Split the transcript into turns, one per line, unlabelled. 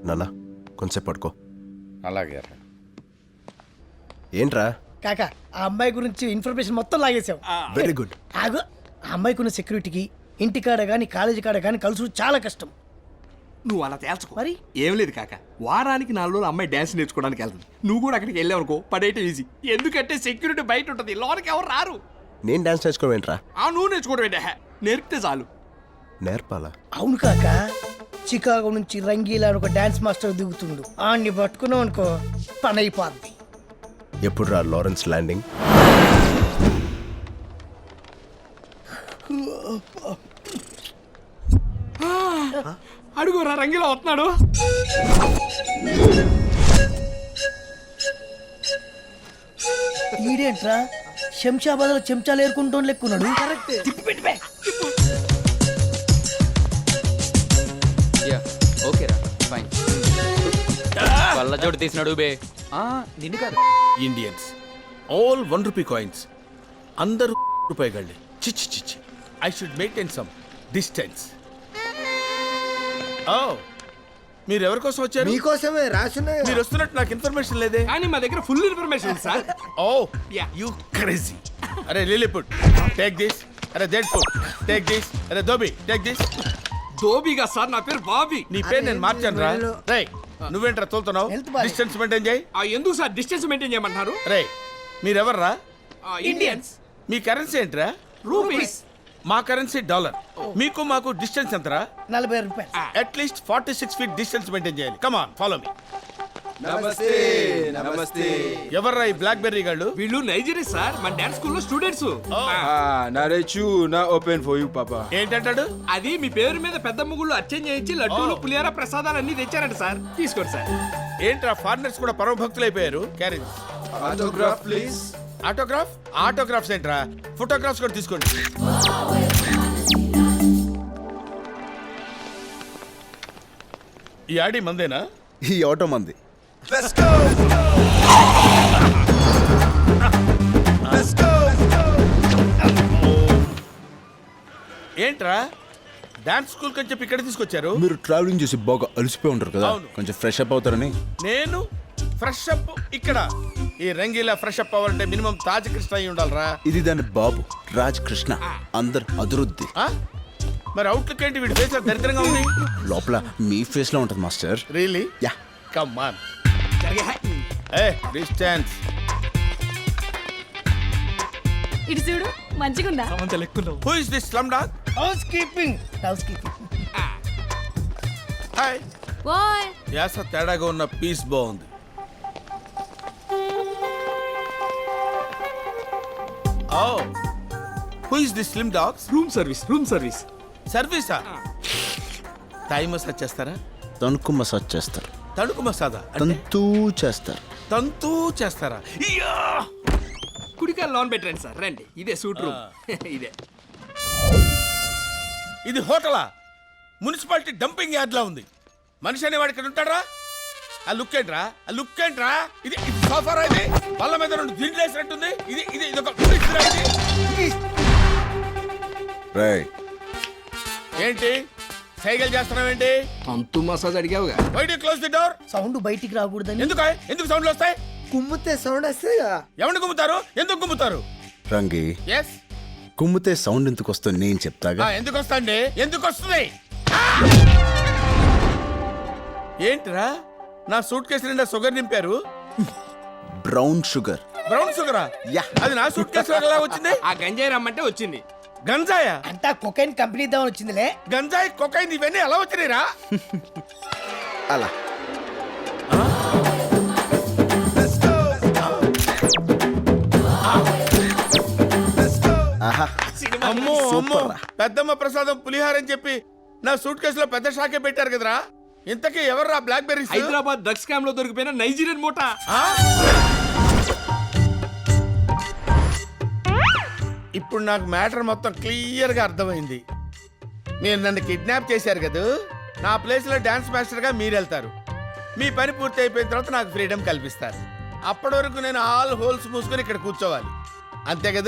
నాన్న కొంచెం పడుకో.
అలాగే.
ఏంట్రా?
కాకా ఆ అమ్మాయి గురించి ఇన్ఫర్మేషన్ మొత్తం లాగేసావు.
Very good.
ఆగు, ఆ అమ్మాయికున్న సెక్యూరిటీకి ఇంటికాడ కానీ కాలేజీ కాడ కానీ కలుసు చాలా కష్టం.
నువ్వు అలా తేల్చుకో.
మరి
ఏం లేదు కాక, వారానికి 4 రోజులు అమ్మాయి డ్యాన్స్ నేర్చుకోవడానికి వెళ్తుంది. నువ్వు కూడా అక్కడికి వెళ్ళావు అనుకో, పడేయటం ఈజీ. ఎందుకంటే సెక్యూరిటీ బయట ఉంటుంది, లోనికి ఎవరు రారు.
నేను డాన్స్ నేర్చుకోవడం ఏంట్రా?
నువ్వు నేర్చుకోవడం ఏంటే, నేర్పితే చాలు.
నేర్పాలా?
అవును కాక, చికాగో నుంచి రంగీలా అని ఒక డాన్స్ మాస్టర్ దిగుతుండు. ఆడిని పట్టుకున్నావు అనుకో పని అయిపోద్ది.
ఎప్పుడు రా లారెన్స్ ల్యాండింగ్?
అడుగురా, రంగిలో వస్తున్నాడు.
ఈడేంట్రా శంషాబాద్ లో చెంచాలు ఏరుకుంటూ లెక్కున్నాడు.
ఓకేరా ఫైన్. వల్ల జోడు తీసినాడు బే. నిన్ను కాదు,
ఇండియన్స్ ఆల్ 1 రూపీ కాయిన్స్. అందరూ రూపాయి గళ్ళే. చిచ్చి చిచ్చి. I should maintain some distance. ఓ, మీరు ఎవరి కోసం వచ్చారు?
మీకోసమే రాసున్నాయి.
మీరు వస్తున్నట్టు నాకు ఇన్ఫర్మేషన్ లేదే.
కానీ మా దగ్గర ఫుల్ ఇన్ఫర్మేషన్ ఉంది సార్.
Oh you crazy. అరే లిలీపుట్ టేక్ దిస్. అరే జెడ్పుట్ టేక్ దిస్. అరే దోబి టేక్ దిస్.
దోబిగా సార్, నా పేరు బాబీ.
నీ పేరు నేను మార్చాను రా. రేయ్, నువ్వేంట్రా తోలుతున్నావు?
Health బాగాలేదు.
డిస్టెన్స్ మెయింటైన్ చేయి.
ఎందుకు సార్ డిస్టెన్స్ మెయింటైన్ చేయమంటున్నారు?
రేయ్, మీరెవర్రా?
ఇండియన్స్.
మీ కరెన్సీ ఏంట్రా?
రూపీస్.
మా కరెన్సీ డాలర్. మీకు మాకు డిస్టెన్స్ ఎంతరా?
40 రూపాయలు.
అట్లీస్ట్ 46 ఫీట్ డిస్టెన్స్ మెయింటైన్ చేయాలి. Come on, follow me.
నమస్తే నమస్తే.
ఎవర్రా ఈ బ్లాక్ బెర్రీ గాళ్ళు?
వీళ్ళు నైజీరియా సార్, మన డాన్స్ స్కూల్లో స్టూడెంట్స్.
నారేచు నా ఓపెన్ ఫర్ యూ పాపా.
ఏంటంటాడు?
అది మీ పేరు మీద పెద్ద ముగ్గులు అర్చన చేయించి లడ్డూలు పులిహార ప్రసాదాలు అన్ని తెచ్చారంట సార్. తీసుకోండి సార్.
ఏంట్రా ఫారినర్స్ కూడా పరమ భక్తులు అయిపోయారు. Carriage
autograph please.
Autograph? Autographs ఏంట్రా, ఫోటోగ్రాఫ్స్ కూడా తీసుకోండి. ఈ ఆడి మందేనా?
ఈ ఆటో మంది.
Let's go. Let's go.
ఏంట్రా డాన్స్ స్కూల్ కని చెప్పి ఇక్కడ తీసుకొచ్చారు?
మీరు ట్రావెలింగ్ చేసి బాగా అలసిపోయి ఉంటారు కదా,
అవును.
కొంచెం ఫ్రెష్ అప్ అవుతారని.
నేను ఫ్రెష్ అప్ ఇక్కడ? ఈ రంగీలా ఫ్రెష్ అప్ అవ్వాలంటే మినిమం తాజ్ కృష్ణ అయి ఉండాలరా.
ఇది దాని బాబు రాజ్ కృష్ణ, అందరు అదురుద్ది.
ఆ? మరి అవుట్లుక్ ఏంటి? వీడి ఫేస్ దరిద్రంగా ఉంది.
లోపల మీ ఫేస్ లో ఉంటుంది master.
Really?
Yeah.
Come on. A distance.
ఇటు చూడు మంచిగుందా?
Who is this slum dog?
House keeping.
Hi.
ఓయ్
యాస తేడాగా ఉన్న పీస్ బాగుంది. ఓ, who is this slim dogs?
Room service, room service.
సర్వీసా? థాయ్ మసాజ్ చేస్తారా?
తణుకు మసాజ్ చేస్తారు,
తణుకు మసాదా?
తంతూ చేస్తారు.
తంతూ చేస్తారా? ఇయ్యా!
కుడికాయ లోన్ పెట్టండి సార్, రండి. ఇదే సూట్ రూమ్. ఇదే.
ఇది హోటలా? మున్సిపాలిటీ డంపింగ్ యార్డ్ లా ఉంది. మనిషి అనేవాడు ఇక్కడ ఉంటాడా? ఆ లుక్ ఏంట్రా? ఆ లుక్ ఏంట్రా? ఇది సోఫారా? ఇది బల్ల మీద 2 దిండ్లు వేసినట్టుంది. ఇది ఇది ఇదొక
రేయ్,
ఏంటి సైకిల్ చేస్తున్నావేంటి?
అంతు మసాజ్ అడిగావుగా.
Why do close the door?
Sound బయటికి రాకూడదని.
ఎందుకు సౌండ్లు వస్తాయి?
కుమ్మితే సౌండ్ వస్తే
ఎవరిని గుమ్ముతారు? ఎందుకు గుమ్ముతారు?
రంగి
ఎస్.
కుమ్మితే సౌండ్ ఎందుకు వస్తుంది నేను చెప్తాగా.
ఎందుకు వస్తాండి? ఎందుకు వస్తుంది? ఏంట్రా నా సూట్ కేసు నిండా షుగర్ నింపారు?
Brown sugar.
బ్రౌన్ షుగరా?
యా.
అది నా సూట్ కేసు ఎలా వచ్చింది?
ఆ గంజాయి రమ్మంటే వచ్చింది.
గంజాయా?
అంతా కొకైన్ కంపెనీ ఇద్దామని వచ్చిందిలే.
గంజాయి కొకైన్ ఇవన్నీ ఎలా వచ్చినాయిరా?
అలా ఆహా.
అమ్మో అమ్మో,
సూపర్ రా.
పెద్దమ్మ ప్రసాదం పులిహార అని చెప్పి నా సూట్ కేసులో పెద్ద షాకే పెట్టారు కదరా. ఇంతకీ ఎవర్రా black berries?
Hyderabad drugs scam లో దొరికిపోయిన నైజీరియన్ మూట.
ఇప్పుడు నాకు మ్యాటర్ మొత్తం క్లియర్ గా అర్థమైంది. మీరు నన్ను కిడ్నాప్ చేశారు కదా, నా ప్లేస్ లో డాన్స్ మాస్టర్ గా మీరు వెళ్తారు. మీ పని పూర్తి అయిపోయిన తర్వాత నాకు ఫ్రీడమ్ కల్పిస్తారు. అప్పటి వరకు నేను ఆల్ హోల్స్ మూసుకొని ఇక్కడ కూర్చోవాలి, అంతే కదా?